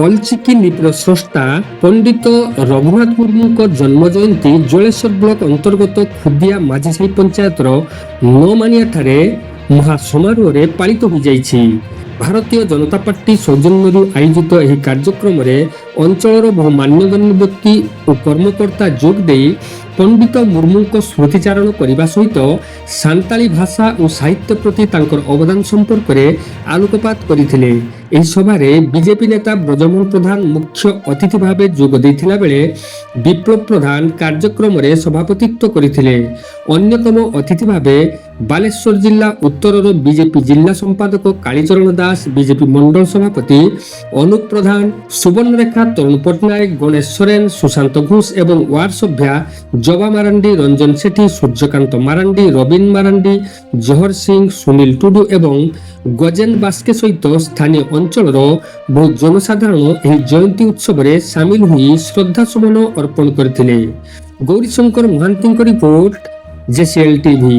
ଅଲଚିକି ଲିପିର ସ୍ରଷ୍ଟା ପଣ୍ଡିତ ରଘୁନାଥ ମୁର୍ମୁଙ୍କ ଜନ୍ମ ଜୟନ୍ତୀ ଜଳେଶ୍ୱର ବ୍ଲକ ଅନ୍ତର୍ଗତ ଖୁଦିଆ ମାଝିସାହି ପଞ୍ଚାୟତର ନଅମାଣିଆଠାରେ ମହା ସମାରୋହରେ ପାଳିତ ହୋଇଯାଇଛି। ଭାରତୀୟ ଜନତା ପାର୍ଟି ସୌଜନ୍ୟରୁ ଆୟୋଜିତ ଏହି କାର୍ଯ୍ୟକ୍ରମରେ ଅଞ୍ଚଳର ବହୁ ମାନ୍ୟଗଣ୍ୟ ବ୍ୟକ୍ତି ଓ କର୍ମକର୍ତ୍ତା ଯୋଗ ଦେଇ ପଣ୍ଡିତ ମୁର୍ମୁଙ୍କ ସ୍ମୃତିଚାରଣ କରିବା ସହିତ ସାନ୍ତାଳୀ ଭାଷା ଓ ସାହିତ୍ୟ ପ୍ରତି ତାଙ୍କର ଅବଦାନ ସମ୍ପର୍କରେ ଆଲୋକପାତ କରିଥିଲେ। ଏହି ସଭାରେ ବିଜେପି ନେତା ବ୍ରଜମୋହନ ପ୍ରଧାନ ମୁଖ୍ୟ ଅତିଥି ଭାବେ ଯୋଗ ଦେଇଥିଲା ବେଳେ ବିପ୍ଳବ ପ୍ରଧାନ କାର୍ଯ୍ୟକ୍ରମରେ ସଭାପତିତ୍ୱ କରିଥିଲେ। ଅନ୍ୟତମ ଅତିଥି ଭାବେ ବାଲେଶ୍ୱର ଜିଲ୍ଲା ଉତ୍ତରର ବିଜେପି ଜିଲ୍ଲା ସମ୍ପାଦକ କାଳୀଚରଣ ଦାସ, ବିଜେପି ମଣ୍ଡଳ ସଭାପତି ଅନୁପ ପ୍ରଧାନ, ସୁବର୍ଣ୍ଣରେଖା ତରୁଣ ପଟ୍ଟନାୟକ, ଗଣେଶ ସୋରେନ, ସୁଶାନ୍ତ ଘୋଷ ଏବଂ ୱାର୍ଡ ସଭ୍ୟା ଜବା ମାରାଣ୍ଡି, ରଞ୍ଜନ ସେଠୀ, ସୂର୍ଯ୍ୟକାନ୍ତ ମାରାଣ୍ଡି, ରବୀନ ମାରାଣ୍ଡି, ଜହର ସିଂ, ସୁନୀଲ ଟୁଡୁ ଏବଂ ଗଜେନ ବାସ୍କେ ସହିତ ସ୍ଥାନୀୟ ଅଞ୍ଚଳର ବହୁ ଜନସାଧାରଣ ଏହି ଜୟନ୍ତୀ ଉତ୍ସବରେ ସାମିଲ ହୋଇ ଶ୍ରଦ୍ଧାସୁମନ ଅର୍ପଣ କରିଥିଲେ। ଗୌରୀଶଙ୍କର ମହାନ୍ତିଙ୍କ ରିପୋର୍ଟ, ଜେସିଏଲ ଟିଭି।